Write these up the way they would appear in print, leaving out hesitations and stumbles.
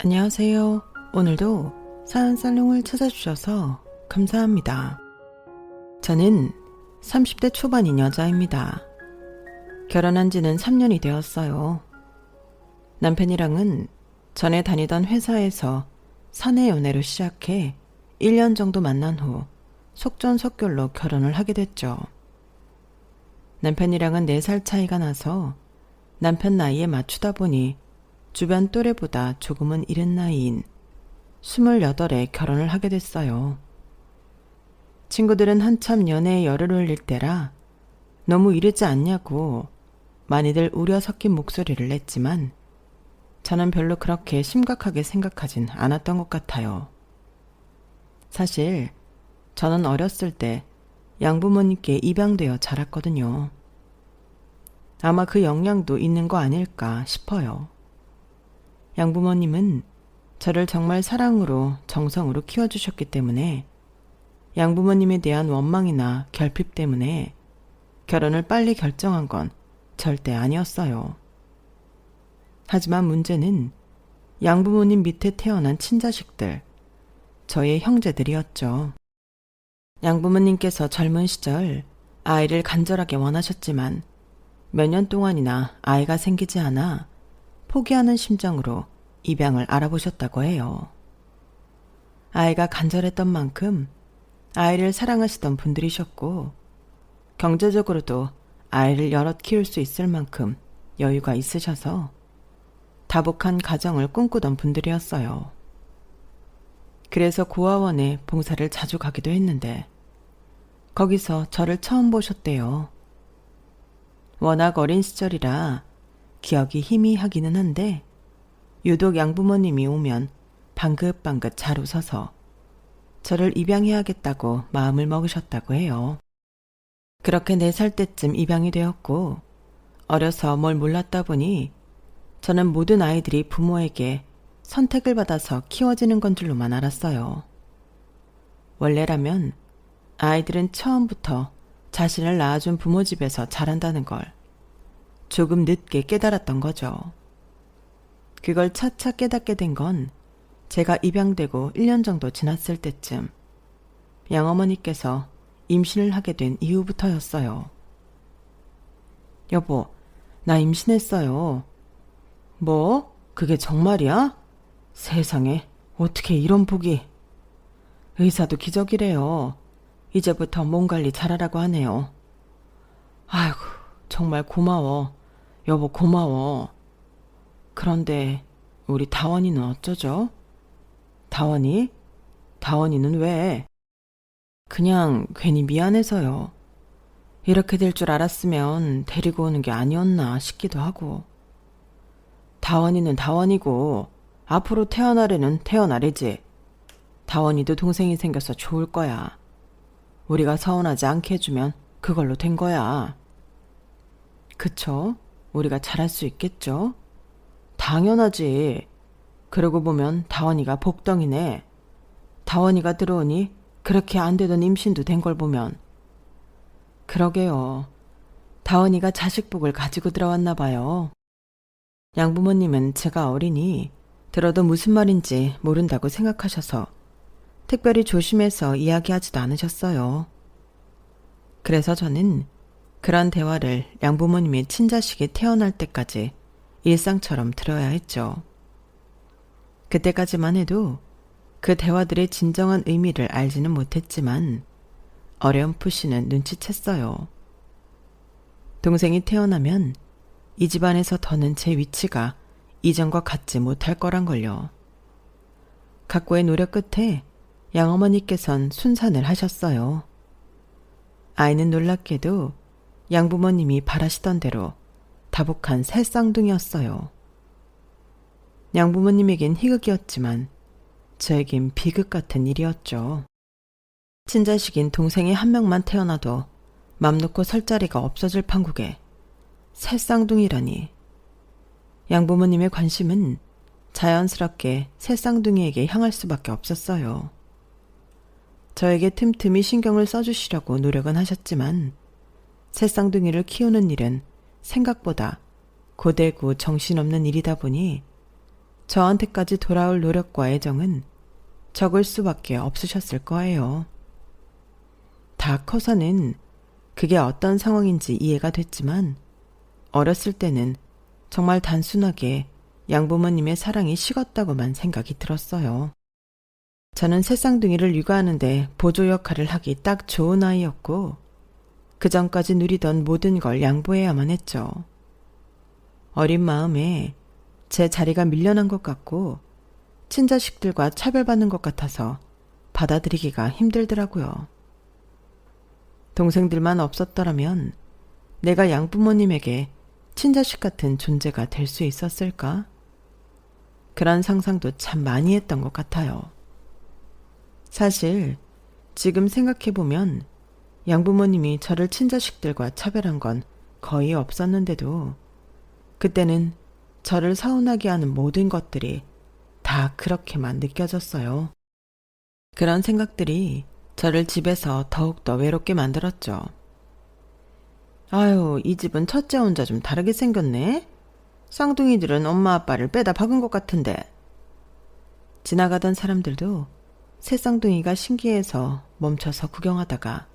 안녕하세요. 오늘도 사연살롱을 찾아주셔서 감사합니다. 저는 30대 초반인 여자입니다. 결혼한 지는 3년이 되었어요. 남편이랑은 전에 다니던 회사에서 사내 연애로 시작해 1년 정도 만난 후 속전속결로 결혼을 하게 됐죠. 남편이랑은 4살 차이가 나서 남편 나이에 맞추다 보니 주변 또래보다 조금은 이른 나이인 28에 결혼을 하게 됐어요. 친구들은 한참 연애에 열을 올릴 때라 너무 이르지 않냐고 많이들 우려 섞인 목소리를 냈지만 저는 별로 그렇게 심각하게 생각하진 않았던 것 같아요. 사실 저는 어렸을 때 양부모님께 입양되어 자랐거든요. 아마 그 영향도 있는 거 아닐까 싶어요. 양부모님은 저를 정말 사랑으로 정성으로 키워주셨기 때문에 양부모님에 대한 원망이나 결핍 때문에 결혼을 빨리 결정한 건 절대 아니었어요. 하지만 문제는 양부모님 밑에 태어난 친자식들, 저의 형제들이었죠. 양부모님께서 젊은 시절 아이를 간절하게 원하셨지만 몇 년 동안이나 아이가 생기지 않아 포기하는 심정으로 입양을 알아보셨다고 해요. 아이가 간절했던 만큼 아이를 사랑하시던 분들이셨고 경제적으로도 아이를 여럿 키울 수 있을 만큼 여유가 있으셔서 다복한 가정을 꿈꾸던 분들이었어요. 그래서 고아원에 봉사를 자주 가기도 했는데 거기서 저를 처음 보셨대요. 워낙 어린 시절이라 기억이 희미하기는 한데 유독 양부모님이 오면 방긋방긋 잘 웃어서 저를 입양해야겠다고 마음을 먹으셨다고 해요. 그렇게 4살 때쯤 입양이 되었고 어려서 뭘 몰랐다 보니 저는 모든 아이들이 부모에게 선택을 받아서 키워지는 건 줄로만 알았어요. 원래라면 아이들은 처음부터 자신을 낳아준 부모 집에서 자란다는 걸 조금 늦게 깨달았던 거죠. 그걸 차차 깨닫게 된 건 제가 입양되고 1년 정도 지났을 때쯤 양어머니께서 임신을 하게 된 이후부터였어요. 여보, 나 임신했어요. 뭐? 그게 정말이야? 세상에, 어떻게 이런 복이. 의사도 기적이래요. 이제부터 몸 관리 잘하라고 하네요. 아이고, 정말 고마워. 여보 고마워. 그런데 우리 다원이는 어쩌죠? 다원이? 다원이는 왜? 그냥 괜히 미안해서요. 이렇게 될 줄 알았으면 데리고 오는 게 아니었나 싶기도 하고. 다원이는 다원이고 앞으로 태어나래는 태어나래지. 다원이도 동생이 생겨서 좋을 거야. 우리가 서운하지 않게 해주면 그걸로 된 거야. 그쵸? 우리가 잘할 수 있겠죠? 당연하지. 그러고 보면 다원이가 복덩이네. 다원이가 들어오니 그렇게 안 되던 임신도 된 걸 보면. 그러게요. 다원이가 자식복을 가지고 들어왔나 봐요. 양부모님은 제가 어리니 들어도 무슨 말인지 모른다고 생각하셔서 특별히 조심해서 이야기하지도 않으셨어요. 그래서 저는 그런 대화를 양부모님의 친자식이 태어날 때까지 일상처럼 들어야 했죠. 그때까지만 해도 그 대화들의 진정한 의미를 알지는 못했지만 어렴풋이는 눈치챘어요. 동생이 태어나면 이 집안에서 더는 제 위치가 이전과 같지 못할 거란 걸요. 각고의 노력 끝에 양어머니께선 순산을 하셨어요. 아이는 놀랍게도 양부모님이 바라시던 대로 다복한 새 쌍둥이였어요. 양부모님에겐 희극이었지만 저에겐 비극 같은 일이었죠. 친자식인 동생이 한 명만 태어나도 맘 놓고 설 자리가 없어질 판국에 새 쌍둥이라니. 양부모님의 관심은 자연스럽게 새 쌍둥이에게 향할 수밖에 없었어요. 저에게 틈틈이 신경을 써주시려고 노력은 하셨지만 새 쌍둥이를 키우는 일은 생각보다 고되고 정신없는 일이다 보니 저한테까지 돌아올 노력과 애정은 적을 수밖에 없으셨을 거예요. 다 커서는 그게 어떤 상황인지 이해가 됐지만 어렸을 때는 정말 단순하게 양부모님의 사랑이 식었다고만 생각이 들었어요. 저는 새쌍둥이를 육아하는데 보조 역할을 하기 딱 좋은 아이였고 그 전까지 누리던 모든 걸 양보해야만 했죠. 어린 마음에 제 자리가 밀려난 것 같고 친자식들과 차별받는 것 같아서 받아들이기가 힘들더라고요. 동생들만 없었더라면 내가 양부모님에게 친자식 같은 존재가 될 수 있었을까? 그런 상상도 참 많이 했던 것 같아요. 사실 지금 생각해보면 양부모님이 저를 친자식들과 차별한 건 거의 없었는데도 그때는 저를 서운하게 하는 모든 것들이 다 그렇게만 느껴졌어요. 그런 생각들이 저를 집에서 더욱더 외롭게 만들었죠. 아유, 이 집은 첫째 혼자 좀 다르게 생겼네? 쌍둥이들은 엄마 아빠를 빼다 박은 것 같은데. 지나가던 사람들도 새 쌍둥이가 신기해서 멈춰서 구경하다가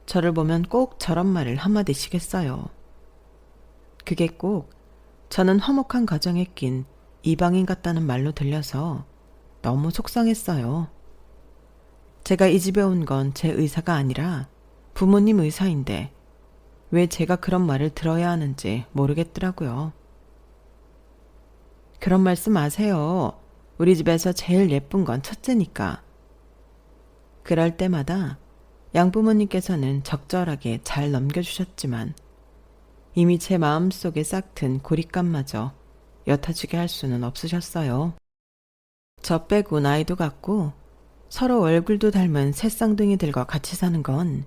저를 보면 꼭 저런 말을 한마디씩 했어요. 그게 꼭 저는 화목한 가정에 낀 이방인 같다는 말로 들려서 너무 속상했어요. 제가 이 집에 온 건 제 의사가 아니라 부모님 의사인데 왜 제가 그런 말을 들어야 하는지 모르겠더라고요. 그런 말씀 마세요. 우리 집에서 제일 예쁜 건 첫째니까. 그럴 때마다 양부모님께서는 적절하게 잘 넘겨주셨지만 이미 제 마음속에 싹튼 고립감마저 옅어지게 할 수는 없으셨어요. 저 빼고 나이도 같고 서로 얼굴도 닮은 새 쌍둥이들과 같이 사는 건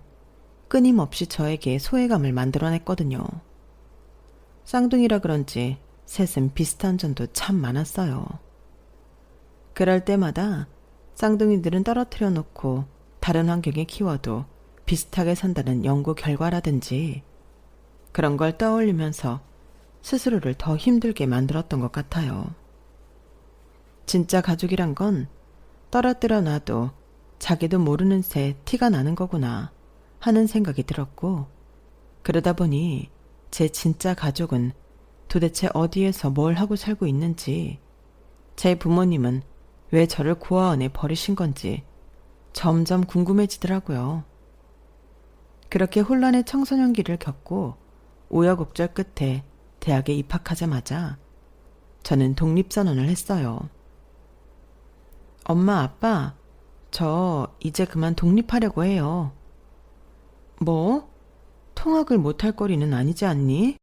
끊임없이 저에게 소외감을 만들어냈거든요. 쌍둥이라 그런지 셋은 비슷한 점도 참 많았어요. 그럴 때마다 쌍둥이들은 떨어뜨려 놓고 다른 환경에 키워도 비슷하게 산다는 연구 결과라든지 그런 걸 떠올리면서 스스로를 더 힘들게 만들었던 것 같아요. 진짜 가족이란 건 떨어뜨려 놔도 자기도 모르는 새 티가 나는 거구나 하는 생각이 들었고 그러다 보니 제 진짜 가족은 도대체 어디에서 뭘 하고 살고 있는지 제 부모님은 왜 저를 고아원에 버리신 건지 점점 궁금해지더라고요. 그렇게 혼란의 청소년기를 겪고 우여곡절 끝에 대학에 입학하자마자 저는 독립선언을 했어요. 엄마, 아빠, 저 이제 그만 독립하려고 해요. 뭐? 통학을 못할 거리는 아니지 않니?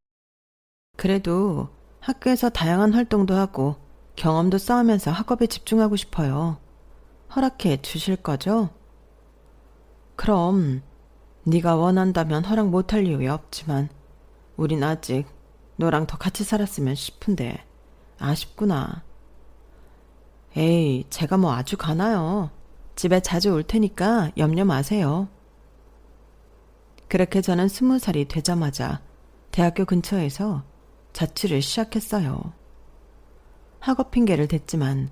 그래도 학교에서 다양한 활동도 하고 경험도 쌓으면서 학업에 집중하고 싶어요. 허락해 주실 거죠? 그럼 네가 원한다면 허락 못할 이유야 없지만 우린 아직 너랑 더 같이 살았으면 싶은데 아쉽구나. 에이, 제가 뭐 아주 가나요. 집에 자주 올 테니까 염려 마세요. 그렇게 저는 20살이 되자마자 대학교 근처에서 자취를 시작했어요. 학업 핑계를 댔지만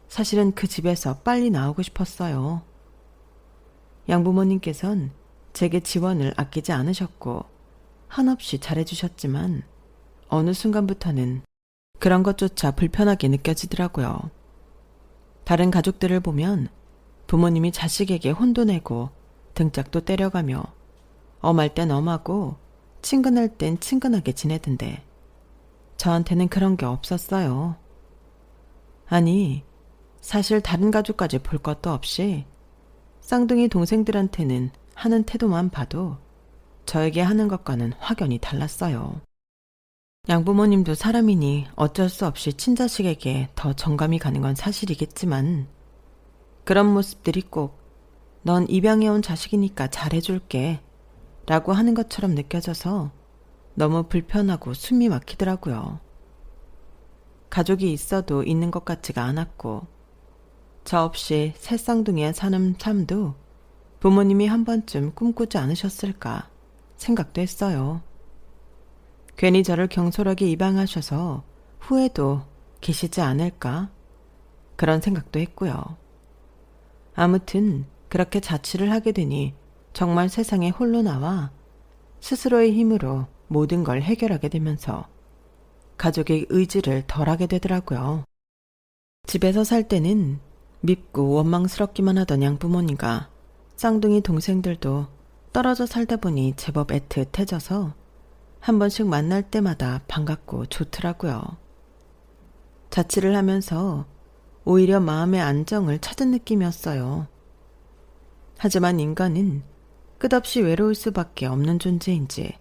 사실은 그 집에서 빨리 나오고 싶었어요. 양부모님께선 제게 지원을 아끼지 않으셨고 한없이 잘해주셨지만 어느 순간부터는 그런 것조차 불편하게 느껴지더라고요. 다른 가족들을 보면 부모님이 자식에게 혼도 내고 등짝도 때려가며 엄할 땐 엄하고 친근할 땐 친근하게 지내던데 저한테는 그런 게 없었어요. 아니, 사실 다른 가족까지 볼 것도 없이 쌍둥이 동생들한테는 하는 태도만 봐도 저에게 하는 것과는 확연히 달랐어요. 양부모님도 사람이니 어쩔 수 없이 친자식에게 더 정감이 가는 건 사실이겠지만 그런 모습들이 꼭 넌 입양해 온 자식이니까 잘해줄게 라고 하는 것처럼 느껴져서 너무 불편하고 숨이 막히더라고요. 가족이 있어도 있는 것 같지가 않았고 저 없이 새 쌍둥이의 사는 삶도 부모님이 한 번쯤 꿈꾸지 않으셨을까 생각도 했어요. 괜히 저를 경솔하게 입양하셔서 후회도 계시지 않을까? 그런 생각도 했고요. 아무튼 그렇게 자취를 하게 되니 정말 세상에 홀로 나와 스스로의 힘으로 모든 걸 해결하게 되면서 가족의 의지를 덜하게 되더라고요. 집에서 살 때는 밉고 원망스럽기만 하던 양부모님과 쌍둥이 동생들도 떨어져 살다 보니 제법 애틋해져서 한 번씩 만날 때마다 반갑고 좋더라고요. 자취를 하면서 오히려 마음의 안정을 찾은 느낌이었어요. 하지만 인간은 끝없이 외로울 수밖에 없는 존재인지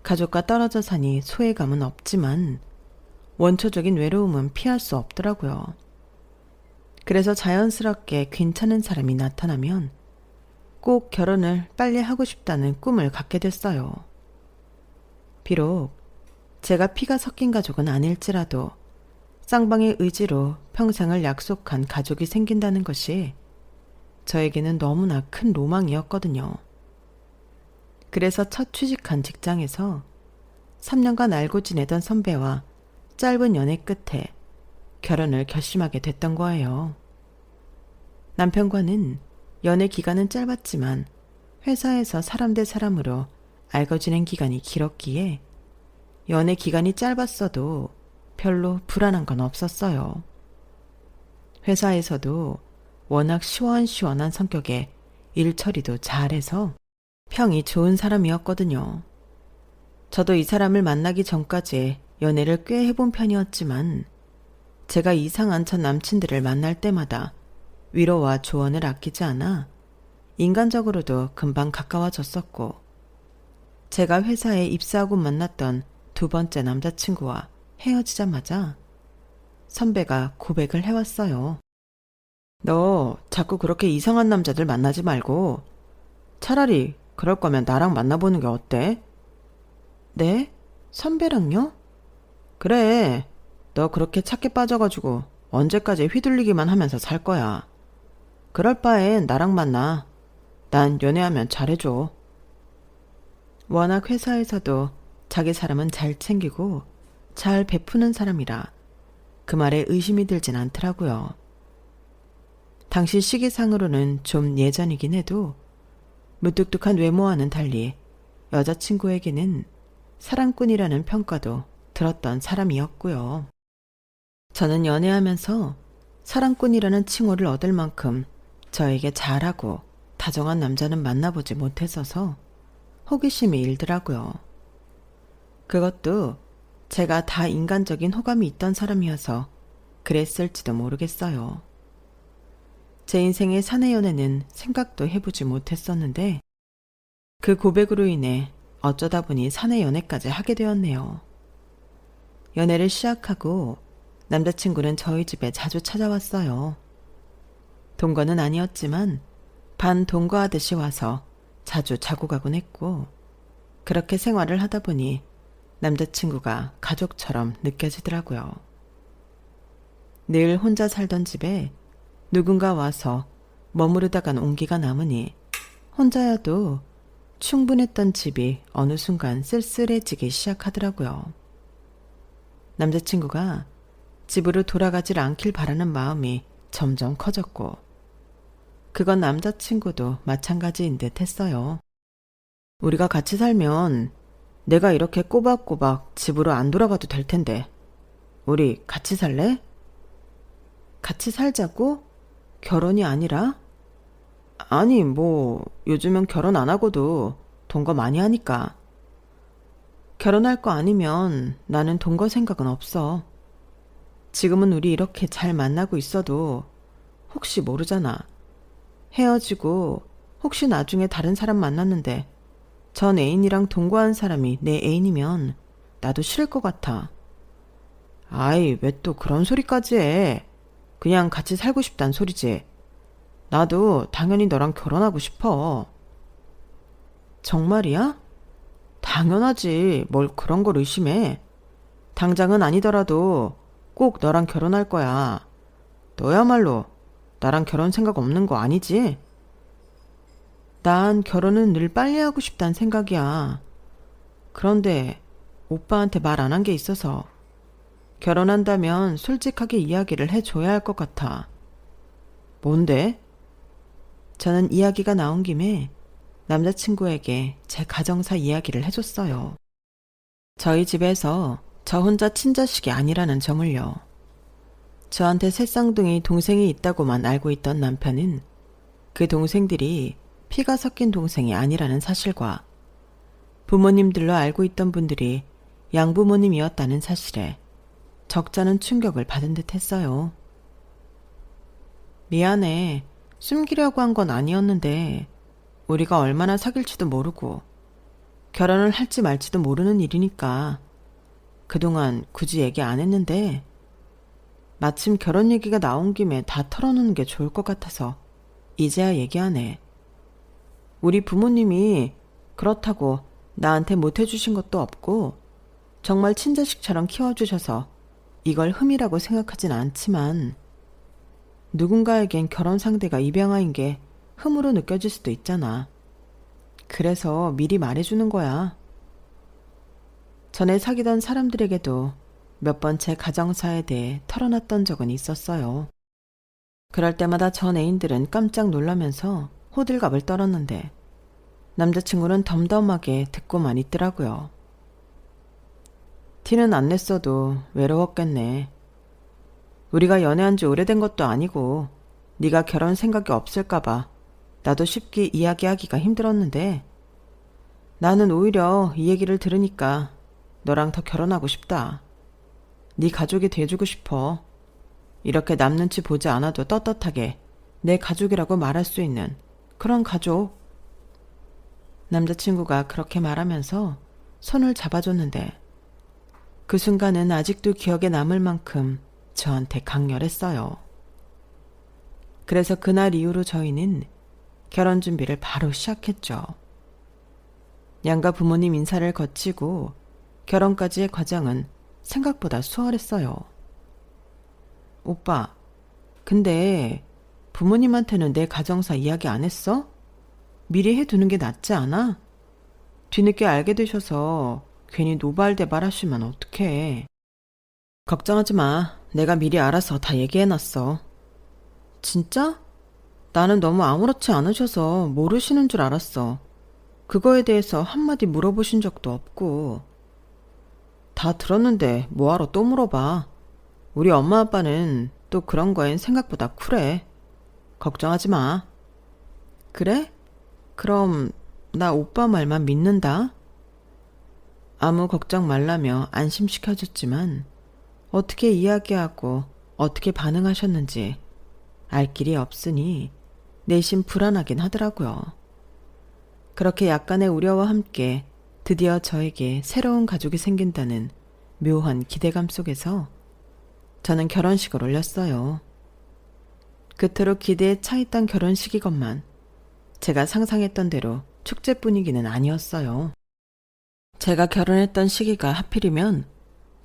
가족과 떨어져 사니 소외감은 없지만 원초적인 외로움은 피할 수 없더라고요. 그래서 자연스럽게 괜찮은 사람이 나타나면 꼭 결혼을 빨리 하고 싶다는 꿈을 갖게 됐어요. 비록 제가 피가 섞인 가족은 아닐지라도 쌍방의 의지로 평생을 약속한 가족이 생긴다는 것이 저에게는 너무나 큰 로망이었거든요. 그래서 첫 취직한 직장에서 3년간 알고 지내던 선배와 짧은 연애 끝에 결혼을 결심하게 됐던 거예요. 남편과는 연애 기간은 짧았지만 회사에서 사람 대 사람으로 알고 지낸 기간이 길었기에 연애 기간이 짧았어도 별로 불안한 건 없었어요. 회사에서도 워낙 시원시원한 성격에 일 처리도 잘해서 평이 좋은 사람이었거든요. 저도 이 사람을 만나기 전까지 연애를 꽤 해본 편이었지만 제가 이상한 전 남친들을 만날 때마다 위로와 조언을 아끼지 않아 인간적으로도 금방 가까워졌었고 제가 회사에 입사하고 만났던 두 번째 남자친구와 헤어지자마자 선배가 고백을 해왔어요. 너 자꾸 그렇게 이상한 남자들 만나지 말고 차라리 그럴 거면 나랑 만나보는 게 어때? 네? 선배랑요? 그래. 너 그렇게 착해 빠져가지고 언제까지 휘둘리기만 하면서 살 거야. 그럴 바엔 나랑 만나. 난 연애하면 잘해줘. 워낙 회사에서도 자기 사람은 잘 챙기고 잘 베푸는 사람이라 그 말에 의심이 들진 않더라고요. 당시 시기상으로는 좀 예전이긴 해도 무뚝뚝한 외모와는 달리 여자친구에게는 사랑꾼이라는 평가도 들었던 사람이었고요. 저는 연애하면서 사랑꾼이라는 칭호를 얻을 만큼 저에게 잘하고 다정한 남자는 만나보지 못했어서 호기심이 일더라고요. 그것도 제가 다 인간적인 호감이 있던 사람이어서 그랬을지도 모르겠어요. 제 인생의 사내 연애는 생각도 해보지 못했었는데 그 고백으로 인해 어쩌다 보니 사내 연애까지 하게 되었네요. 연애를 시작하고 남자친구는 저희 집에 자주 찾아왔어요. 동거는 아니었지만 반동거하듯이 와서 자주 자고 가곤 했고 그렇게 생활을 하다 보니 남자친구가 가족처럼 느껴지더라고요. 늘 혼자 살던 집에 누군가 와서 머무르다간 온기가 남으니 혼자여도 충분했던 집이 어느 순간 쓸쓸해지기 시작하더라고요. 남자친구가 집으로 돌아가질 않길 바라는 마음이 점점 커졌고 그건 남자친구도 마찬가지인 듯 했어요. 우리가 같이 살면 내가 이렇게 꼬박꼬박 집으로 안 돌아가도 될 텐데 우리 같이 살래? 같이 살자고? 결혼이 아니라? 아니 요즘은 결혼 안 하고도 동거 많이 하니까. 결혼할 거 아니면 나는 동거 생각은 없어. 지금은 우리 이렇게 잘 만나고 있어도 혹시 모르잖아. 헤어지고 혹시 나중에 다른 사람 만났는데 전 애인이랑 동거한 사람이 내 애인이면 나도 싫을 것 같아. 아이, 왜 또 그런 소리까지 해. 그냥 같이 살고 싶단 소리지. 나도 당연히 너랑 결혼하고 싶어. 정말이야? 당연하지. 뭘 그런 걸 의심해. 당장은 아니더라도 꼭 너랑 결혼할 거야. 너야말로 나랑 결혼 생각 없는 거 아니지? 난 결혼은 늘 빨리 하고 싶단 생각이야. 그런데 오빠한테 말 안 한 게 있어서 결혼한다면 솔직하게 이야기를 해줘야 할 것 같아. 뭔데? 저는 이야기가 나온 김에 남자친구에게 제 가정사 이야기를 해줬어요. 저희 집에서 저 혼자 친자식이 아니라는 점을요. 저한테 새 쌍둥이 동생이 있다고만 알고 있던 남편은 그 동생들이 피가 섞인 동생이 아니라는 사실과 부모님들로 알고 있던 분들이 양부모님이었다는 사실에 적잖은 충격을 받은 듯 했어요. 미안해. 숨기려고 한 건 아니었는데 우리가 얼마나 사귈지도 모르고 결혼을 할지 말지도 모르는 일이니까 그동안 굳이 얘기 안 했는데 마침 결혼 얘기가 나온 김에 다 털어놓는 게 좋을 것 같아서 이제야 얘기하네. 우리 부모님이 그렇다고 나한테 못해주신 것도 없고 정말 친자식처럼 키워주셔서 이걸 흠이라고 생각하진 않지만 누군가에겐 결혼 상대가 입양아인 게 흠으로 느껴질 수도 있잖아. 그래서 미리 말해주는 거야. 전에 사귀던 사람들에게도 몇 번 제 가정사에 대해 털어놨던 적은 있었어요. 그럴 때마다 전 애인들은 깜짝 놀라면서 호들갑을 떨었는데 남자친구는 덤덤하게 듣고만 있더라고요. 티는 안 냈어도 외로웠겠네. 우리가 연애한 지 오래된 것도 아니고 네가 결혼 생각이 없을까봐 나도 쉽게 이야기하기가 힘들었는데 나는 오히려 이 얘기를 들으니까 너랑 더 결혼하고 싶다. 네 가족이 돼주고 싶어. 이렇게 남 눈치 보지 않아도 떳떳하게 내 가족이라고 말할 수 있는 그런 가족. 남자친구가 그렇게 말하면서 손을 잡아줬는데 그 순간은 아직도 기억에 남을 만큼 저한테 강렬했어요. 그래서 그날 이후로 저희는 결혼 준비를 바로 시작했죠. 양가 부모님 인사를 거치고 결혼까지의 과정은 생각보다 수월했어요. 오빠, 근데 부모님한테는 내 가정사 이야기 안 했어? 미리 해두는 게 낫지 않아? 뒤늦게 알게 되셔서 괜히 노발대발 하시면 어떡해. 걱정하지 마. 내가 미리 알아서 다 얘기해놨어. 진짜? 나는 너무 아무렇지 않으셔서 모르시는 줄 알았어. 그거에 대해서 한마디 물어보신 적도 없고. 다 들었는데 뭐하러 또 물어봐. 우리 엄마 아빠는 또 그런 거엔 생각보다 쿨해. 걱정하지 마. 그래? 그럼 나 오빠 말만 믿는다. 아무 걱정 말라며 안심시켜줬지만 어떻게 이야기하고 어떻게 반응하셨는지 알 길이 없으니 내심 불안하긴 하더라고요. 그렇게 약간의 우려와 함께 드디어 저에게 새로운 가족이 생긴다는 묘한 기대감 속에서 저는 결혼식을 올렸어요. 그토록 기대에 차있던 결혼식이건만 제가 상상했던 대로 축제 분위기는 아니었어요. 제가 결혼했던 시기가 하필이면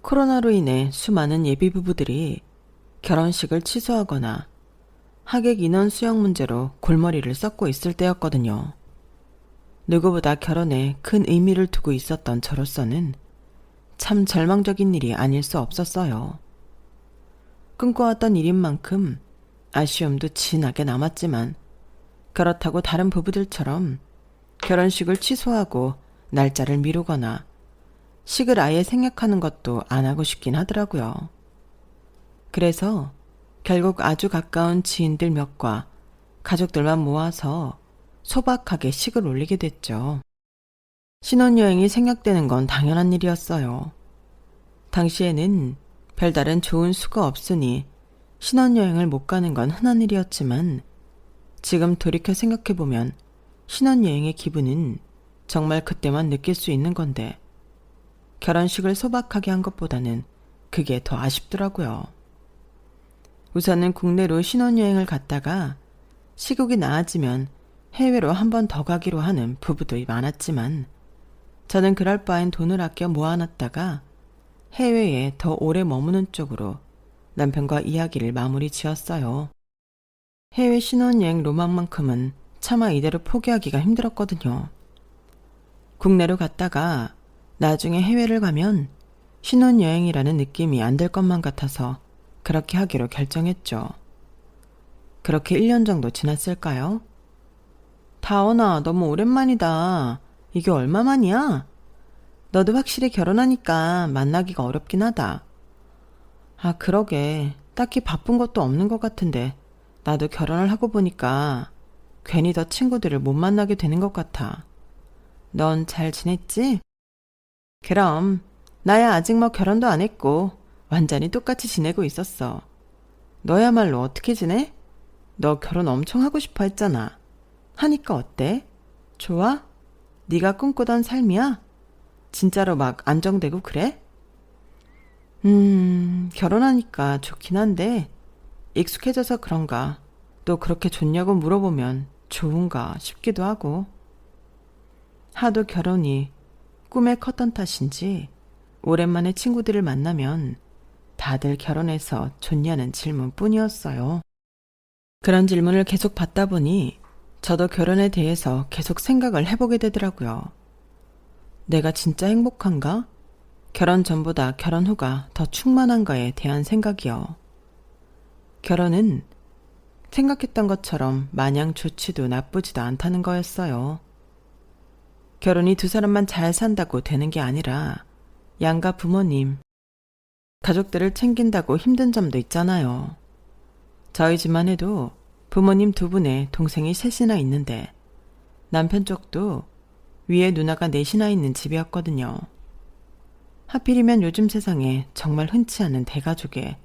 코로나로 인해 수많은 예비부부들이 결혼식을 취소하거나 하객 인원 수용 문제로 골머리를 썩고 있을 때였거든요. 누구보다 결혼에 큰 의미를 두고 있었던 저로서는 참 절망적인 일이 아닐 수 없었어요. 꿈꿔왔던 일인 만큼 아쉬움도 진하게 남았지만 그렇다고 다른 부부들처럼 결혼식을 취소하고 날짜를 미루거나 식을 아예 생략하는 것도 안 하고 싶긴 하더라고요. 그래서 결국 아주 가까운 지인들 몇과 가족들만 모아서 소박하게 식을 올리게 됐죠. 신혼여행이 생략되는 건 당연한 일이었어요. 당시에는 별다른 좋은 수가 없으니 신혼여행을 못 가는 건 흔한 일이었지만 지금 돌이켜 생각해보면 신혼여행의 기분은 정말 그때만 느낄 수 있는 건데 결혼식을 소박하게 한 것보다는 그게 더 아쉽더라고요. 우선은 국내로 신혼여행을 갔다가 시국이 나아지면 해외로 한 번 더 가기로 하는 부부도 많았지만 저는 그럴 바엔 돈을 아껴 모아놨다가 해외에 더 오래 머무는 쪽으로 남편과 이야기를 마무리 지었어요. 해외 신혼여행 로망만큼은 차마 이대로 포기하기가 힘들었거든요. 국내로 갔다가 나중에 해외를 가면 신혼여행이라는 느낌이 안 들 것만 같아서 그렇게 하기로 결정했죠. 그렇게 1년 정도 지났을까요? 다원아, 너무 오랜만이다. 이게 얼마만이야? 너도 확실히 결혼하니까 만나기가 어렵긴 하다. 아, 그러게. 딱히 바쁜 것도 없는 것 같은데 나도 결혼을 하고 보니까 괜히 더 친구들을 못 만나게 되는 것 같아. 넌 잘 지냈지? 그럼 나야 아직 뭐 결혼도 안 했고 완전히 똑같이 지내고 있었어. 너야말로 어떻게 지내? 너 결혼 엄청 하고 싶어 했잖아. 하니까 어때? 좋아? 네가 꿈꾸던 삶이야? 진짜로 막 안정되고 그래? 결혼하니까 좋긴 한데 익숙해져서 그런가. 또 그렇게 좋냐고 물어보면 좋은가 싶기도 하고. 하도 결혼이 꿈에 컸던 탓인지 오랜만에 친구들을 만나면 다들 결혼해서 좋냐는 질문뿐이었어요. 그런 질문을 계속 받다 보니 저도 결혼에 대해서 계속 생각을 해보게 되더라고요. 내가 진짜 행복한가? 결혼 전보다 결혼 후가 더 충만한가에 대한 생각이요. 결혼은 생각했던 것처럼 마냥 좋지도 나쁘지도 않다는 거였어요. 결혼이 두 사람만 잘 산다고 되는 게 아니라 양가 부모님, 가족들을 챙긴다고 힘든 점도 있잖아요. 저희 집만 해도 부모님 두 분의 동생이 셋이나 있는데 남편 쪽도 위에 누나가 넷이나 있는 집이었거든요. 하필이면 요즘 세상에 정말 흔치 않은 대가족에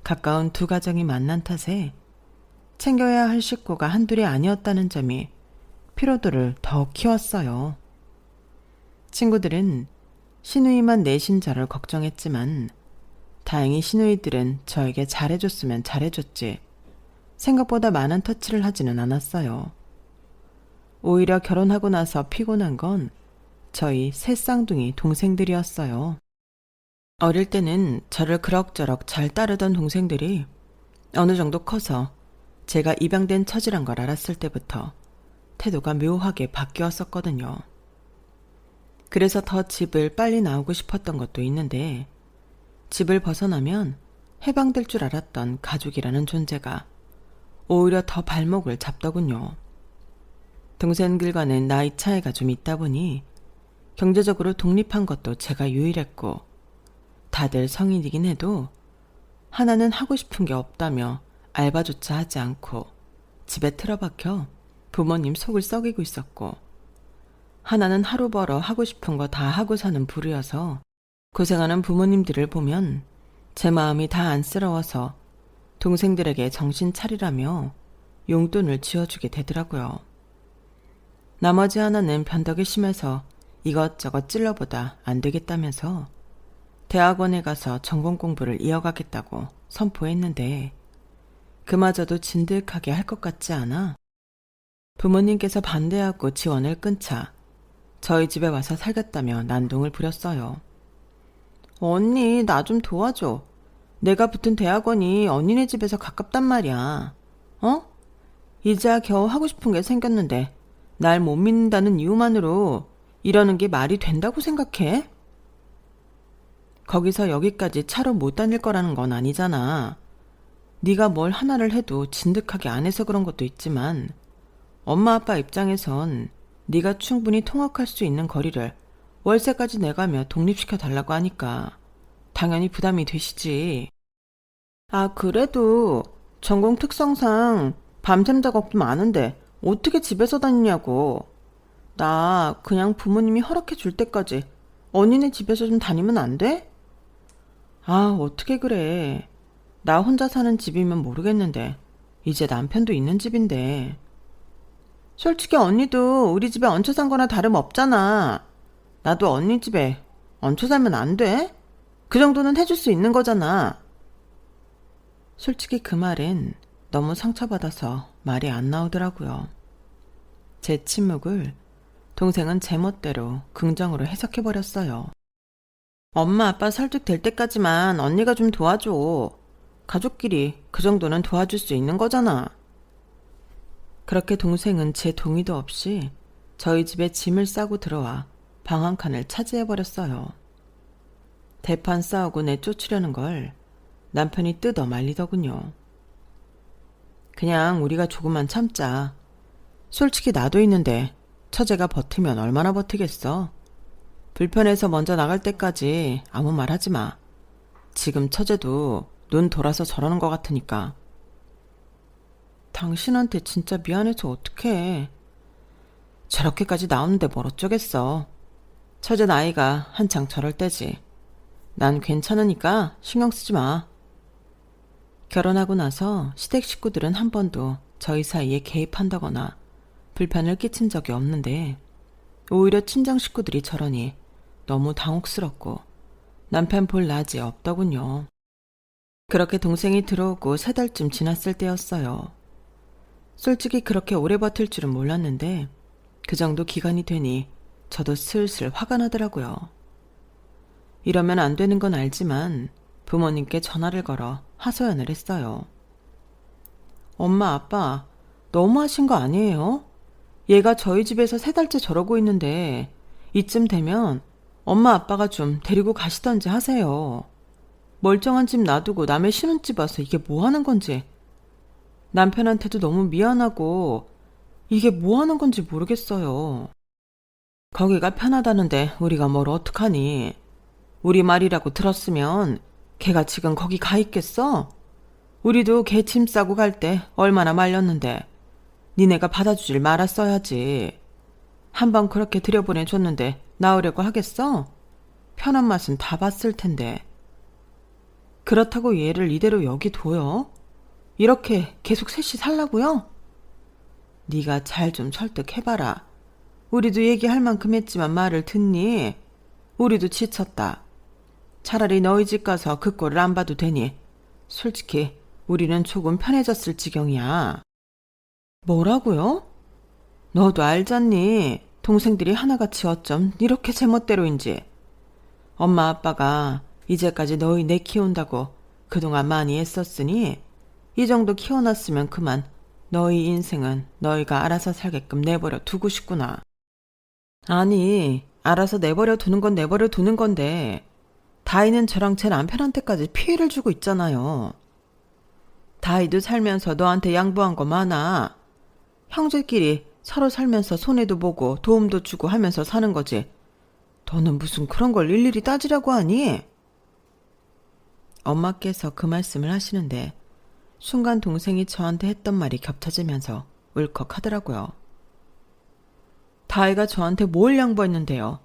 가까운 두 가정이 만난 탓에 챙겨야 할 식구가 한둘이 아니었다는 점이 피로도를 더욱 키웠어요. 친구들은 시누이만 내신 저를 걱정했지만 다행히 시누이들은 저에게 잘해줬으면 잘해줬지 생각보다 많은 터치를 하지는 않았어요. 오히려 결혼하고 나서 피곤한 건 저희 새 쌍둥이 동생들이었어요. 어릴 때는 저를 그럭저럭 잘 따르던 동생들이 어느 정도 커서 제가 입양된 처지란 걸 알았을 때부터 태도가 묘하게 바뀌었었거든요. 그래서 더 집을 빨리 나오고 싶었던 것도 있는데 집을 벗어나면 해방될 줄 알았던 가족이라는 존재가 오히려 더 발목을 잡더군요. 동생들과는 나이 차이가 좀 있다 보니 경제적으로 독립한 것도 제가 유일했고 다들 성인이긴 해도 하나는 하고 싶은 게 없다며 알바조차 하지 않고 집에 틀어박혀 부모님 속을 썩이고 있었고 하나는 하루 벌어 하고 싶은 거 다 하고 사는 부류여서 고생하는 부모님들을 보면 제 마음이 다 안쓰러워서 동생들에게 정신 차리라며 용돈을 쥐어주게 되더라고요. 나머지 하나는 변덕이 심해서 이것저것 찔러보다 안 되겠다면서 대학원에 가서 전공 공부를 이어가겠다고 선포했는데 그마저도 진득하게 할 것 같지 않아 부모님께서 반대하고 지원을 끊자 저희 집에 와서 살겠다며 난동을 부렸어요. 언니, 나 좀 도와줘. 내가 붙은 대학원이 언니네 집에서 가깝단 말이야. 어? 이제야 겨우 하고 싶은 게 생겼는데 날 못 믿는다는 이유만으로 이러는 게 말이 된다고 생각해? 거기서 여기까지 차로 못 다닐 거라는 건 아니잖아. 네가 뭘 하나를 해도 진득하게 안 해서 그런 것도 있지만 엄마 아빠 입장에선 네가 충분히 통학할 수 있는 거리를 월세까지 내가며 독립시켜 달라고 하니까 당연히 부담이 되시지. 아, 그래도 전공 특성상 밤샘 작업도 많은데 어떻게 집에서 다니냐고. 나 그냥 부모님이 허락해 줄 때까지 언니네 집에서 좀 다니면 안 돼? 아, 어떻게 그래. 나 혼자 사는 집이면 모르겠는데 이제 남편도 있는 집인데. 솔직히 언니도 우리 집에 얹혀 산 거나 다름없잖아. 나도 언니 집에 얹혀 살면 안 돼? 그 정도는 해줄 수 있는 거잖아. 솔직히 그 말엔 너무 상처받아서 말이 안 나오더라고요. 제 침묵을 동생은 제멋대로 긍정으로 해석해버렸어요. 엄마 아빠 설득될 때까지만 언니가 좀 도와줘. 가족끼리 그 정도는 도와줄 수 있는 거잖아. 그렇게 동생은 제 동의도 없이 저희 집에 짐을 싸고 들어와 방 한 칸을 차지해버렸어요. 대판 싸우고 내쫓으려는 걸 남편이 뜯어 말리더군요. 그냥 우리가 조금만 참자. 솔직히 나도 있는데 처제가 버티면 얼마나 버티겠어. 불편해서 먼저 나갈 때까지 아무 말 하지 마. 지금 처제도 눈 돌아서 저러는 것 같으니까. 당신한테 진짜 미안해서 어떡해. 저렇게까지 나오는데 뭘 어쩌겠어. 처제 나이가 한창 저럴 때지. 난 괜찮으니까 신경 쓰지 마. 결혼하고 나서 시댁 식구들은 한 번도 저희 사이에 개입한다거나 불편을 끼친 적이 없는데 오히려 친정 식구들이 저러니 너무 당혹스럽고 남편 볼 낯이 없더군요. 그렇게 동생이 들어오고 3달쯤 지났을 때였어요. 솔직히 그렇게 오래 버틸 줄은 몰랐는데 그 정도 기간이 되니 저도 슬슬 화가 나더라고요. 이러면 안 되는 건 알지만 부모님께 전화를 걸어 하소연을 했어요. 엄마, 아빠, 너무하신 거 아니에요? 얘가 저희 집에서 3달째 저러고 있는데 이쯤 되면 엄마, 아빠가 좀 데리고 가시던지 하세요. 멀쩡한 집 놔두고 남의 신혼집 와서 이게 뭐 하는 건지. 남편한테도 너무 미안하고 이게 뭐 하는 건지 모르겠어요. 거기가 편하다는데 우리가 뭘 어떡하니. 우리 말이라고 들었으면 걔가 지금 거기 가 있겠어? 우리도 걔 짐 싸고 갈 때 얼마나 말렸는데 니네가 받아주질 말았어야지. 한번 그렇게 들여보내줬는데 나오려고 하겠어? 편한 맛은 다 봤을 텐데. 그렇다고 얘를 이대로 여기 둬요? 이렇게 계속 셋이 살라고요? 네가 잘 좀 설득해봐라. 우리도 얘기할 만큼 했지만 말을 듣니? 우리도 지쳤다. 차라리 너희 집 가서 그 꼴을 안 봐도 되니 솔직히 우리는 조금 편해졌을 지경이야. 뭐라고요? 너도 알잖니. 동생들이 하나같이 어쩜 이렇게 제멋대로인지. 엄마 아빠가 이제까지 너희 내 키운다고 그동안 많이 애썼으니 이 정도 키워놨으면 그만 너희 인생은 너희가 알아서 살게끔 내버려 두고 싶구나. 아니, 알아서 내버려 두는 건 내버려 두는 건데 다이는 저랑 제 남편한테까지 피해를 주고 있잖아요. 다이도 살면서 너한테 양보한 거 많아. 형제끼리 서로 살면서 손해도 보고 도움도 주고 하면서 사는 거지. 너는 무슨 그런 걸 일일이 따지라고 하니? 엄마께서 그 말씀을 하시는데 순간 동생이 저한테 했던 말이 겹쳐지면서 울컥하더라고요. 다이가 저한테 뭘 양보했는데요.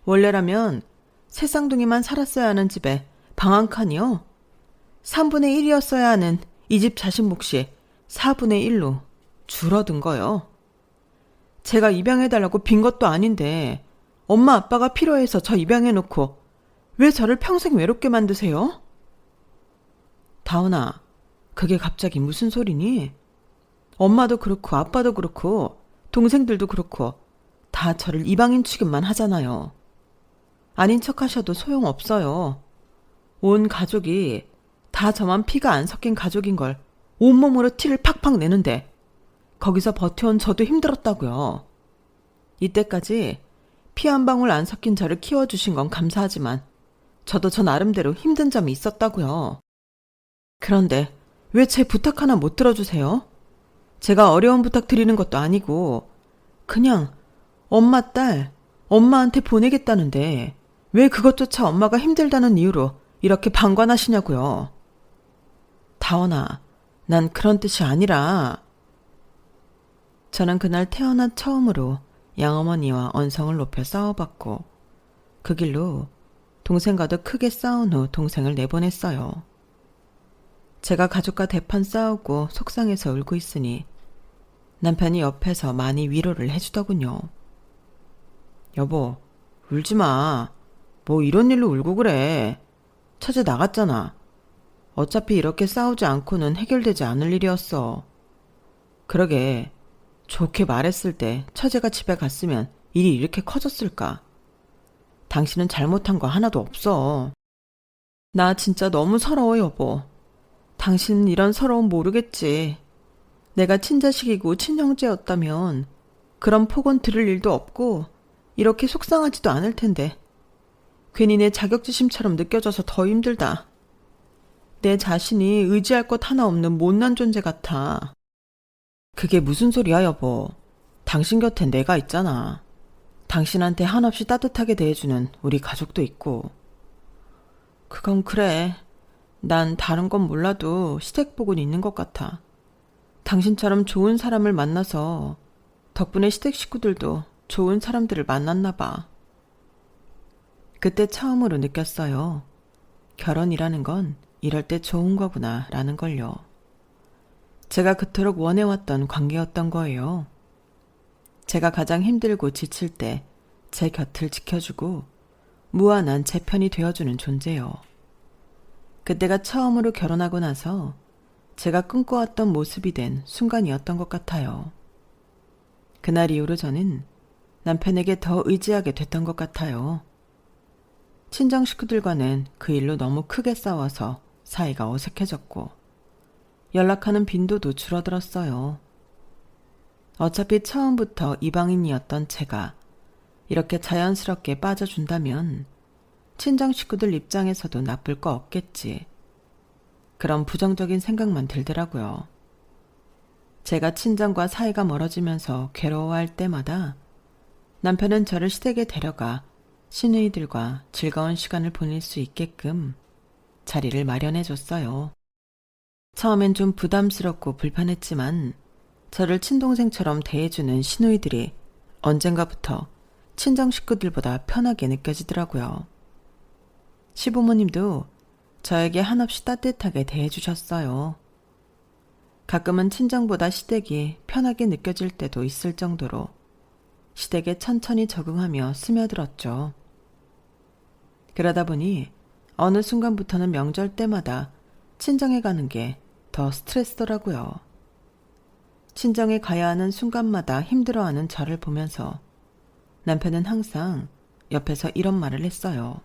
원래라면 새 쌍둥이만 살았어야 하는 집에 방 한 칸이요. 3분의 1이었어야 하는 이 집 자식 몫이 4분의 1로 줄어든 거요. 제가 입양해달라고 빈 것도 아닌데 엄마 아빠가 필요해서 저 입양해놓고 왜 저를 평생 외롭게 만드세요? 다은아, 그게 갑자기 무슨 소리니? 엄마도 그렇고 아빠도 그렇고 동생들도 그렇고 다 저를 이방인 취급만 하잖아요. 아닌 척 하셔도 소용없어요. 온 가족이 다 저만 피가 안 섞인 가족인 걸 온몸으로 티를 팍팍 내는데 거기서 버텨온 저도 힘들었다고요. 이때까지 피 한 방울 안 섞인 저를 키워주신 건 감사하지만 저도 저 나름대로 힘든 점이 있었다고요. 그런데 왜 제 부탁 하나 못 들어주세요? 제가 어려운 부탁 드리는 것도 아니고 그냥 엄마 딸 엄마한테 보내겠다는데 왜 그것조차 엄마가 힘들다는 이유로 이렇게 방관하시냐고요. 다원아, 난 그런 뜻이 아니라. 저는 그날 태어나 처음으로 양어머니와 언성을 높여 싸워봤고 그 길로 동생과도 크게 싸운 후 동생을 내보냈어요. 제가 가족과 대판 싸우고 속상해서 울고 있으니 남편이 옆에서 많이 위로를 해주더군요. 여보, 울지 마. 뭐 이런 일로 울고 그래. 처제 나갔잖아. 어차피 이렇게 싸우지 않고는 해결되지 않을 일이었어. 그러게, 좋게 말했을 때 처제가 집에 갔으면 일이 이렇게 커졌을까? 당신은 잘못한 거 하나도 없어. 나 진짜 너무 서러워, 여보. 당신은 이런 서러움 모르겠지. 내가 친자식이고 친형제였다면 그런 폭언 들을 일도 없고 이렇게 속상하지도 않을 텐데 괜히 내 자격지심처럼 느껴져서 더 힘들다. 내 자신이 의지할 것 하나 없는 못난 존재 같아. 그게 무슨 소리야, 여보. 당신 곁엔 내가 있잖아. 당신한테 한없이 따뜻하게 대해주는 우리 가족도 있고. 그건 그래. 난 다른 건 몰라도 시댁복은 있는 것 같아. 당신처럼 좋은 사람을 만나서 덕분에 시댁 식구들도 좋은 사람들을 만났나 봐. 그때 처음으로 느꼈어요. 결혼이라는 건 이럴 때 좋은 거구나 라는 걸요. 제가 그토록 원해왔던 관계였던 거예요. 제가 가장 힘들고 지칠 때 제 곁을 지켜주고 무한한 제 편이 되어주는 존재요. 그때가 처음으로 결혼하고 나서 제가 꿈꿔왔던 모습이 된 순간이었던 것 같아요. 그날 이후로 저는 남편에게 더 의지하게 됐던 것 같아요. 친정 식구들과는 그 일로 너무 크게 싸워서 사이가 어색해졌고 연락하는 빈도도 줄어들었어요. 어차피 처음부터 이방인이었던 제가 이렇게 자연스럽게 빠져준다면 친정 식구들 입장에서도 나쁠 거 없겠지. 그런 부정적인 생각만 들더라고요. 제가 친정과 사이가 멀어지면서 괴로워할 때마다 남편은 저를 시댁에 데려가 시누이들과 즐거운 시간을 보낼 수 있게끔 자리를 마련해줬어요. 처음엔 좀 부담스럽고 불편했지만 저를 친동생처럼 대해주는 시누이들이 언젠가부터 친정 식구들보다 편하게 느껴지더라고요. 시부모님도 저에게 한없이 따뜻하게 대해주셨어요. 가끔은 친정보다 시댁이 편하게 느껴질 때도 있을 정도로 시댁에 천천히 적응하며 스며들었죠. 그러다 보니 어느 순간부터는 명절 때마다 친정에 가는 게 더 스트레스더라고요. 친정에 가야 하는 순간마다 힘들어하는 저를 보면서 남편은 항상 옆에서 이런 말을 했어요.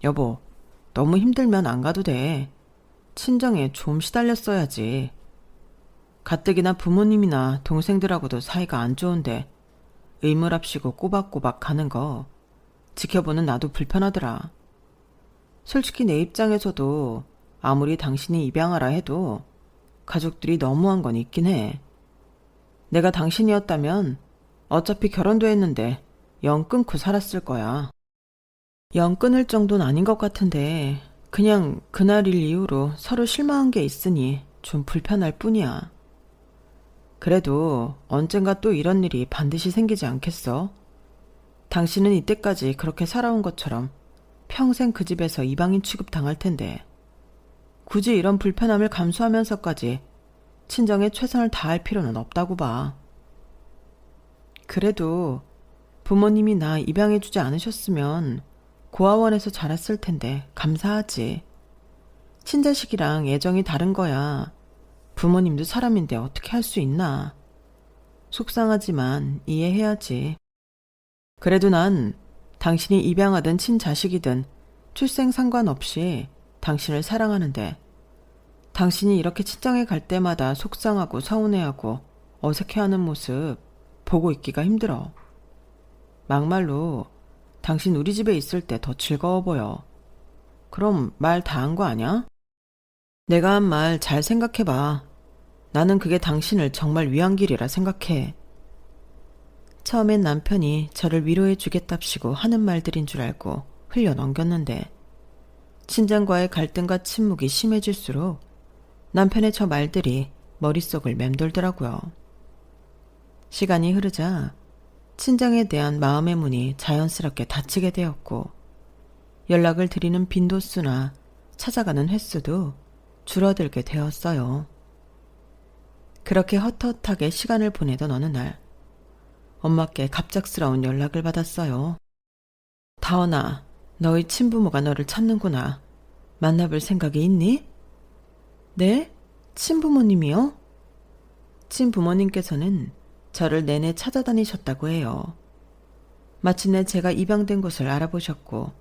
여보, 너무 힘들면 안 가도 돼. 친정에 좀 시달렸어야지. 가뜩이나 부모님이나 동생들하고도 사이가 안 좋은데 의무랍시고 꼬박꼬박 가는 거 지켜보는 나도 불편하더라. 솔직히 내 입장에서도 아무리 당신이 입양하라 해도 가족들이 너무한 건 있긴 해. 내가 당신이었다면 어차피 결혼도 했는데 영 끊고 살았을 거야. 영 끊을 정도는 아닌 것 같은데 그냥 그날 일 이후로 서로 실망한 게 있으니 좀 불편할 뿐이야. 그래도 언젠가 또 이런 일이 반드시 생기지 않겠어? 당신은 이때까지 그렇게 살아온 것처럼 평생 그 집에서 이방인 취급 당할 텐데 굳이 이런 불편함을 감수하면서까지 친정에 최선을 다할 필요는 없다고 봐. 그래도 부모님이 나 입양해주지 않으셨으면 고아원에서 자랐을 텐데 감사하지. 친자식이랑 애정이 다른 거야. 부모님도 사람인데 어떻게 할 수 있나. 속상하지만 이해해야지. 그래도 난 당신이 입양하든 친자식이든 출생 상관없이 당신을 사랑하는데 당신이 이렇게 친정에 갈 때마다 속상하고 서운해하고 어색해하는 모습 보고 있기가 힘들어. 막말로 당신 우리 집에 있을 때 더 즐거워 보여. 그럼 말 다 한 거 아냐? 내가 한 말 잘 생각해봐. 나는 그게 당신을 정말 위한 길이라 생각해. 처음엔 남편이 저를 위로해 주겠답시고 하는 말들인 줄 알고 흘려 넘겼는데 친정과의 갈등과 침묵이 심해질수록 남편의 저 말들이 머릿속을 맴돌더라고요. 시간이 흐르자 친정에 대한 마음의 문이 자연스럽게 닫히게 되었고 연락을 드리는 빈도수나 찾아가는 횟수도 줄어들게 되었어요. 그렇게 헛헛하게 시간을 보내던 어느 날 엄마께 갑작스러운 연락을 받았어요. 다원아, 너희 친부모가 너를 찾는구나. 만나볼 생각이 있니? 네? 친부모님이요? 친부모님께서는 저를 내내 찾아다니셨다고 해요. 마침내 제가 입양된 곳을 알아보셨고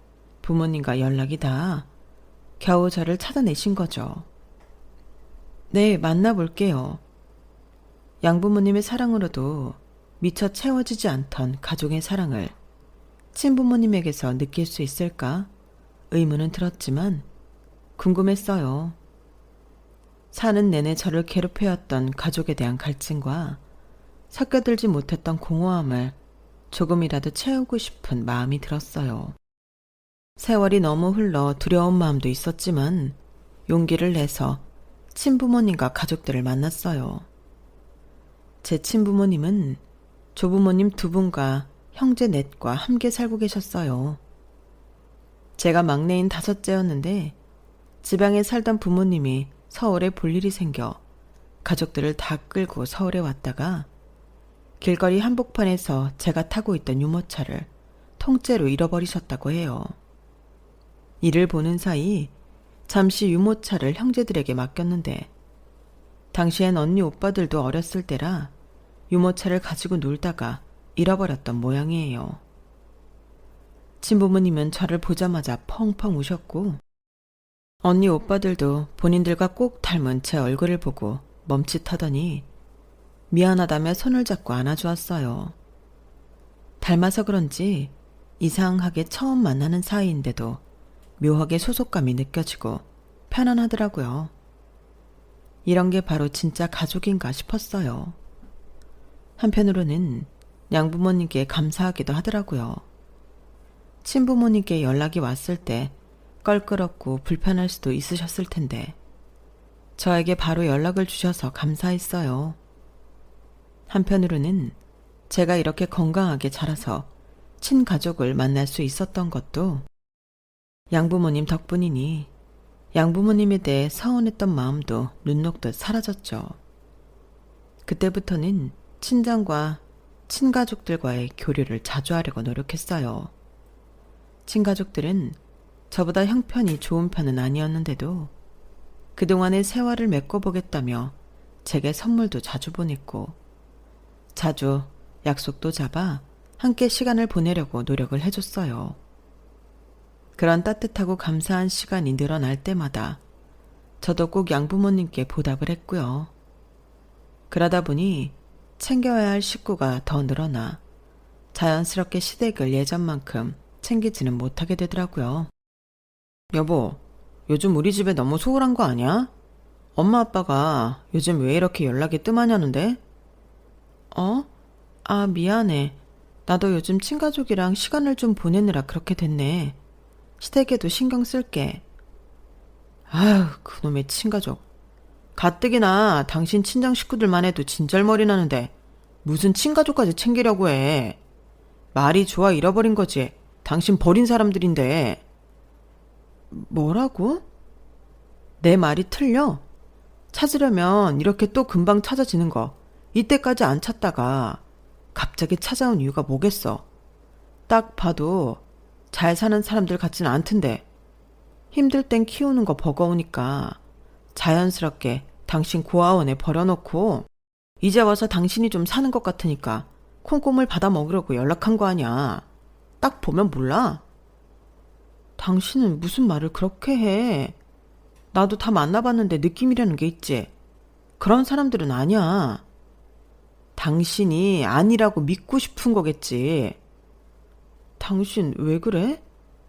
부모님과 연락이 닿아 겨우 저를 찾아내신 거죠. 네, 만나볼게요. 양부모님의 사랑으로도 미처 채워지지 않던 가족의 사랑을 친부모님에게서 느낄 수 있을까? 의문은 들었지만 궁금했어요. 사는 내내 저를 괴롭혀왔던 가족에 대한 갈증과 섞여들지 못했던 공허함을 조금이라도 채우고 싶은 마음이 들었어요. 세월이 너무 흘러 두려운 마음도 있었지만 용기를 내서 친부모님과 가족들을 만났어요. 제 친부모님은 조부모님 두 분과 형제 넷과 함께 살고 계셨어요. 제가 막내인 다섯째였는데 지방에 살던 부모님이 서울에 볼 일이 생겨 가족들을 다 끌고 서울에 왔다가 길거리 한복판에서 제가 타고 있던 유모차를 통째로 잃어버리셨다고 해요. 이를 보는 사이 잠시 유모차를 형제들에게 맡겼는데 당시엔 언니 오빠들도 어렸을 때라 유모차를 가지고 놀다가 잃어버렸던 모양이에요. 친부모님은 저를 보자마자 펑펑 우셨고 언니 오빠들도 본인들과 꼭 닮은 제 얼굴을 보고 멈칫하더니 미안하다며 손을 잡고 안아주었어요. 닮아서 그런지 이상하게 처음 만나는 사이인데도 묘하게 소속감이 느껴지고 편안하더라고요. 이런 게 바로 진짜 가족인가 싶었어요. 한편으로는 양부모님께 감사하기도 하더라고요. 친부모님께 연락이 왔을 때 껄끄럽고 불편할 수도 있으셨을 텐데 저에게 바로 연락을 주셔서 감사했어요. 한편으로는 제가 이렇게 건강하게 자라서 친가족을 만날 수 있었던 것도 양부모님 덕분이니 양부모님에 대해 서운했던 마음도 눈 녹듯 사라졌죠. 그때부터는 친정과 친가족들과의 교류를 자주 하려고 노력했어요. 친가족들은 저보다 형편이 좋은 편은 아니었는데도 그동안의 세월을 메꿔보겠다며 제게 선물도 자주 보냈고 자주 약속도 잡아 함께 시간을 보내려고 노력을 해줬어요. 그런 따뜻하고 감사한 시간이 늘어날 때마다 저도 꼭 양부모님께 보답을 했고요. 그러다 보니 챙겨야 할 식구가 더 늘어나 자연스럽게 시댁을 예전만큼 챙기지는 못하게 되더라고요. 여보, 요즘 우리 집에 너무 소홀한 거 아니야? 엄마 아빠가 요즘 왜 이렇게 연락이 뜸하냐는데? 미안해. 나도 요즘 친가족이랑 시간을 좀 보내느라 그렇게 됐네. 시댁에도 신경 쓸게. 아휴, 그놈의 친가족. 가뜩이나 당신 친정 식구들만 해도 진절머리 나는데 무슨 친가족까지 챙기려고 해. 말이 좋아 잃어버린 거지. 당신 버린 사람들인데. 뭐라고? 내 말이 틀려? 찾으려면 이렇게 또 금방 찾아지는 거 이때까지 안 찾다가 갑자기 찾아온 이유가 뭐겠어. 딱 봐도 잘 사는 사람들 같지는 않던데 힘들 땐 키우는 거 버거우니까 자연스럽게 당신 고아원에 버려놓고 이제 와서 당신이 좀 사는 것 같으니까 콩고물 받아 먹으려고 연락한 거 아니야. 딱 보면 몰라? 당신은 무슨 말을 그렇게 해. 나도 다 만나봤는데 느낌이라는 게 있지. 그런 사람들은 아니야. 당신이 아니라고 믿고 싶은 거겠지. 당신 왜 그래?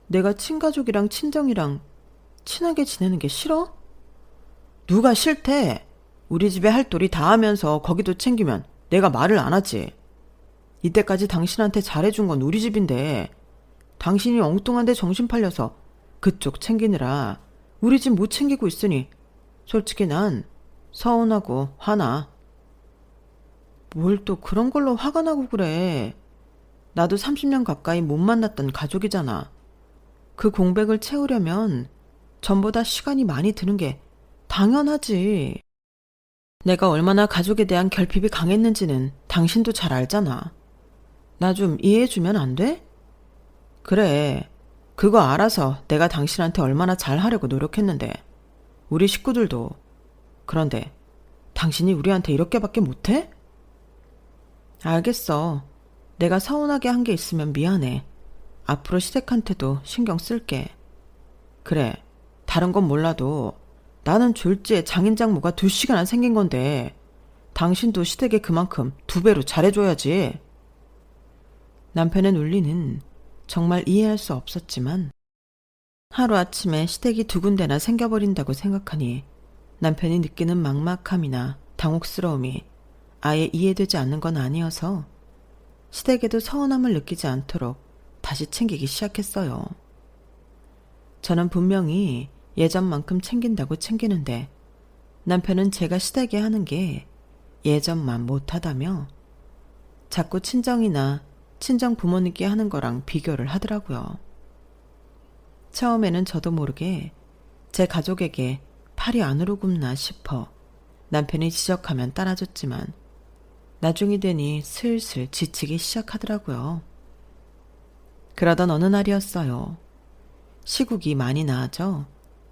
내가 친가족이랑 친정이랑 친하게 지내는 게 싫어? 누가 싫대? 우리 집에 할 도리 다 하면서 거기도 챙기면 내가 말을 안 하지. 이때까지 당신한테 잘해준 건 우리 집인데 당신이 엉뚱한 데 정신 팔려서 그쪽 챙기느라 우리 집 못 챙기고 있으니 솔직히 난 서운하고 화나. 뭘 또 그런 걸로 화가 나고 그래. 나도 30년 가까이 못 만났던 가족이잖아. 그 공백을 채우려면 전보다 시간이 많이 드는 게 당연하지. 내가 얼마나 가족에 대한 결핍이 강했는지는 당신도 잘 알잖아. 나 좀 이해해주면 안 돼? 그래, 그거 알아서 내가 당신한테 얼마나 잘하려고 노력했는데 우리 식구들도. 그런데 당신이 우리한테 이렇게밖에 못해? 알겠어. 내가 서운하게 한 게 있으면 미안해. 앞으로 시댁한테도 신경 쓸게. 그래, 다른 건 몰라도 나는 졸지에 장인장모가 2시간 생긴 건데 당신도 시댁에 그만큼 2배로 잘해줘야지. 남편의 논리는 정말 이해할 수 없었지만 하루아침에 시댁이 두 군데나 생겨버린다고 생각하니 남편이 느끼는 막막함이나 당혹스러움이 아예 이해되지 않는 건 아니어서 시댁에도 서운함을 느끼지 않도록 다시 챙기기 시작했어요. 저는 분명히 예전만큼 챙긴다고 챙기는데 남편은 제가 시댁에 하는 게 예전만 못하다며 자꾸 친정이나 친정 부모님께 하는 거랑 비교를 하더라고요. 처음에는 저도 모르게 제 가족에게 팔이 안으로 굽나 싶어 남편이 지적하면 따라줬지만 나중이 되니 슬슬 지치기 시작하더라고요. 그러던 어느 날이었어요. 시국이 많이 나아져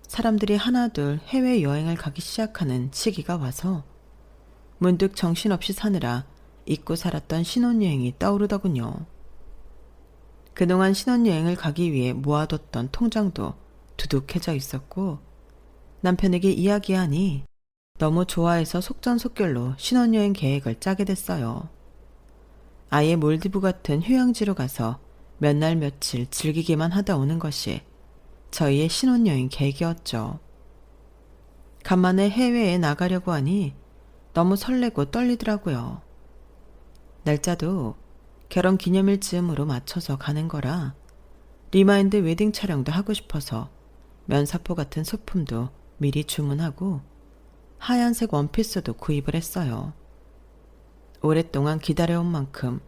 사람들이 하나둘 해외여행을 가기 시작하는 시기가 와서 문득 정신없이 사느라 잊고 살았던 신혼여행이 떠오르더군요. 그동안 신혼여행을 가기 위해 모아뒀던 통장도 두둑해져 있었고 남편에게 이야기하니 너무 좋아해서 속전속결로 신혼여행 계획을 짜게 됐어요. 아예 몰디브 같은 휴양지로 가서 몇 날 며칠 즐기기만 하다 오는 것이 저희의 신혼여행 계획이었죠. 간만에 해외에 나가려고 하니 너무 설레고 떨리더라고요. 날짜도 결혼 기념일 즈음으로 맞춰서 가는 거라 리마인드 웨딩 촬영도 하고 싶어서 면사포 같은 소품도 미리 주문하고 하얀색 원피스도 구입을 했어요. 오랫동안 기다려온 만큼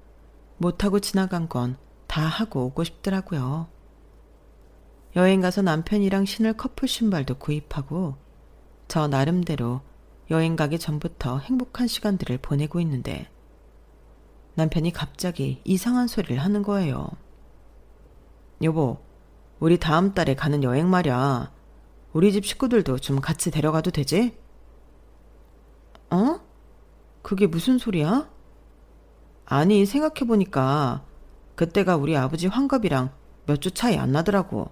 못하고 지나간 건 다 하고 오고 싶더라고요. 여행 가서 남편이랑 신을 커플 신발도 구입하고 저 나름대로 여행 가기 전부터 행복한 시간들을 보내고 있는데 남편이 갑자기 이상한 소리를 하는 거예요. 여보, 우리 다음 달에 가는 여행 말이야. 우리 집 식구들도 좀 같이 데려가도 되지? 어? 그게 무슨 소리야? 아니, 생각해보니까 그때가 우리 아버지 환갑이랑 몇 주 차이 안 나더라고.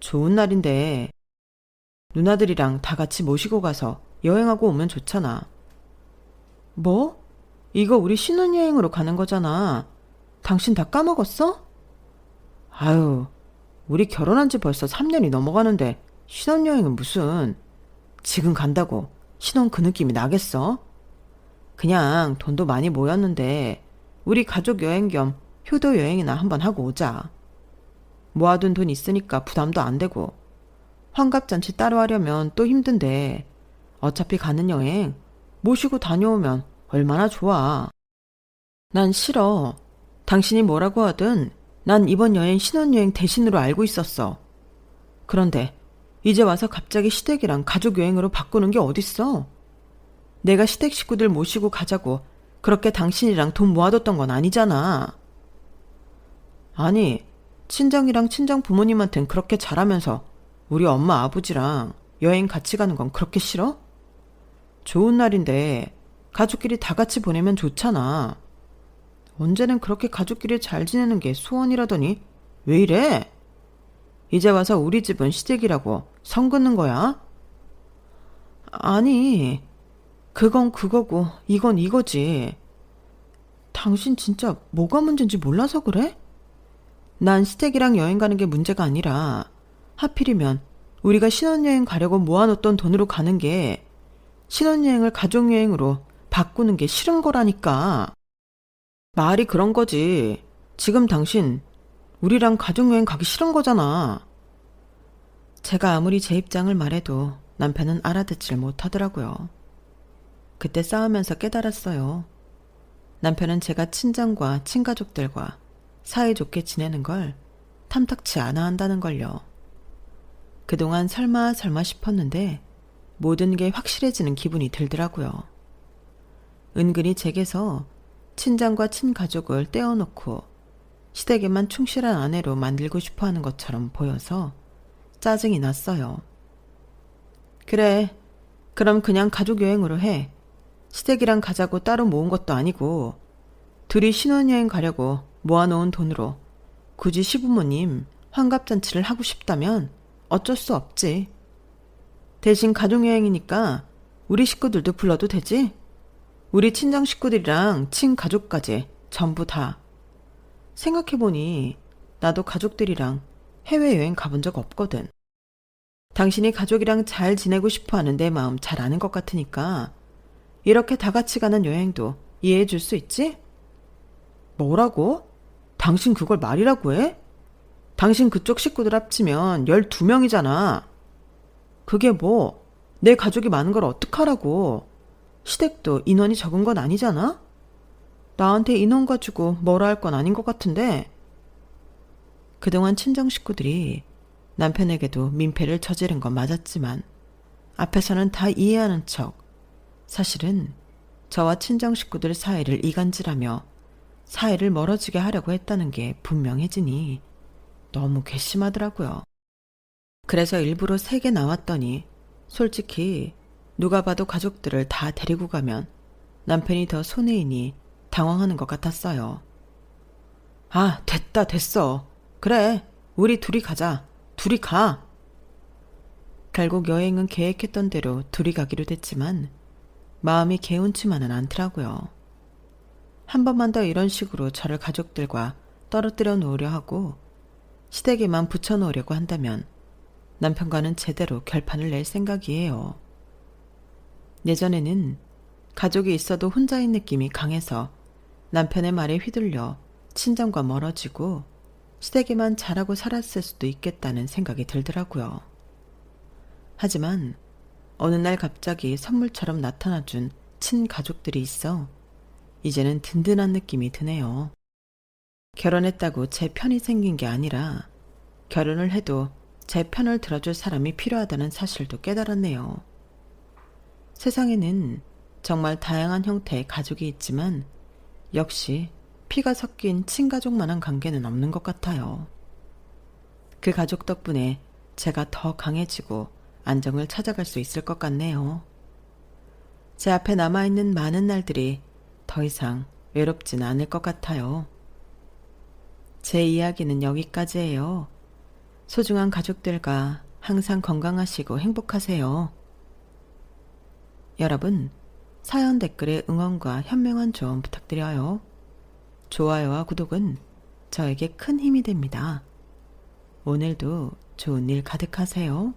좋은 날인데 누나들이랑 다 같이 모시고 가서 여행하고 오면 좋잖아. 뭐? 이거 우리 신혼여행으로 가는 거잖아. 당신 다 까먹었어? 아유, 우리 결혼한 지 벌써 3년이 넘어가는데 신혼여행은 무슨. 지금 간다고 신혼 그 느낌이 나겠어? 그냥 돈도 많이 모였는데 우리 가족 여행 겸 효도 여행이나 한번 하고 오자. 모아둔 돈 있으니까 부담도 안 되고 환갑잔치 따로 하려면 또 힘든데 어차피 가는 여행 모시고 다녀오면 얼마나 좋아. 난 싫어. 당신이 뭐라고 하든 난 이번 여행 신혼여행 대신으로 알고 있었어. 그런데 이제 와서 갑자기 시댁이랑 가족 여행으로 바꾸는 게 어딨어? 내가 시댁 식구들 모시고 가자고 그렇게 당신이랑 돈 모아뒀던 건 아니잖아. 아니, 친정이랑 친정 부모님한텐 그렇게 잘하면서 우리 엄마 아버지랑 여행 같이 가는 건 그렇게 싫어? 좋은 날인데 가족끼리 다 같이 보내면 좋잖아. 언제는 그렇게 가족끼리 잘 지내는 게 소원이라더니 왜 이래? 이제 와서 우리 집은 시댁이라고 선 긋는 거야? 아니, 그건 그거고 이건 이거지. 당신 진짜 뭐가 문제인지 몰라서 그래? 난 시댁이랑 여행 가는 게 문제가 아니라 하필이면 우리가 신혼여행 가려고 모아놓던 돈으로 가는 게 신혼여행을 가족여행으로 바꾸는 게 싫은 거라니까. 말이 그런 거지. 지금 당신 우리랑 가족여행 가기 싫은 거잖아. 제가 아무리 제 입장을 말해도 남편은 알아듣질 못하더라고요. 그때 싸우면서 깨달았어요. 남편은 제가 친정과 친가족들과 사이좋게 지내는 걸 탐탁치 않아 한다는 걸요. 그동안 설마 싶었는데 모든 게 확실해지는 기분이 들더라고요. 은근히 제게서 친정과 친가족을 떼어놓고 시댁에만 충실한 아내로 만들고 싶어하는 것처럼 보여서 짜증이 났어요. 그래, 그럼 그냥 가족 여행으로 해. 시댁이랑 가자고 따로 모은 것도 아니고 둘이 신혼여행 가려고 모아놓은 돈으로 굳이 시부모님 환갑잔치를 하고 싶다면 어쩔 수 없지. 대신 가족여행이니까 우리 식구들도 불러도 되지? 우리 친정 식구들이랑 친가족까지 전부 다. 생각해보니 나도 가족들이랑 해외여행 가본 적 없거든. 당신이 가족이랑 잘 지내고 싶어 하는 내 마음 잘 아는 것 같으니까 이렇게 다 같이 가는 여행도 이해해 줄 수 있지? 뭐라고? 당신 그걸 말이라고 해? 당신 그쪽 식구들 합치면 12명이잖아. 그게 뭐, 내 가족이 많은 걸 어떡하라고. 시댁도 인원이 적은 건 아니잖아? 나한테 인원 가지고 뭐라 할 건 아닌 것 같은데. 그동안 친정 식구들이 남편에게도 민폐를 저지른 건 맞았지만 앞에서는 다 이해하는 척 사실은 저와 친정 식구들 사이를 이간질하며 사이를 멀어지게 하려고 했다는 게 분명해지니 너무 괘씸하더라고요. 그래서 일부러 세게 나왔더니 솔직히 누가 봐도 가족들을 다 데리고 가면 남편이 더 손해이니 당황하는 것 같았어요. 아, 됐다, 됐어. 그래, 우리 둘이 가자. 둘이 가. 결국 여행은 계획했던 대로 둘이 가기로 됐지만 마음이 개운치만은 않더라고요. 한 번만 더 이런 식으로 저를 가족들과 떨어뜨려 놓으려 하고 시댁에만 붙여놓으려고 한다면 남편과는 제대로 결판을 낼 생각이에요. 예전에는 가족이 있어도 혼자인 느낌이 강해서 남편의 말에 휘둘려 친정과 멀어지고 시댁에만 잘하고 살았을 수도 있겠다는 생각이 들더라고요. 하지만 어느 날 갑자기 선물처럼 나타나준 친가족들이 있어 이제는 든든한 느낌이 드네요. 결혼했다고 제 편이 생긴 게 아니라 결혼을 해도 제 편을 들어줄 사람이 필요하다는 사실도 깨달았네요. 세상에는 정말 다양한 형태의 가족이 있지만 역시 피가 섞인 친가족만한 관계는 없는 것 같아요. 그 가족 덕분에 제가 더 강해지고 안정을 찾아갈 수 있을 것 같네요. 제 앞에 남아있는 많은 날들이 더 이상 외롭진 않을 것 같아요. 제 이야기는 여기까지예요. 소중한 가족들과 항상 건강하시고 행복하세요. 여러분, 사연 댓글에 응원과 현명한 조언 부탁드려요. 좋아요와 구독은 저에게 큰 힘이 됩니다. 오늘도 좋은 일 가득하세요.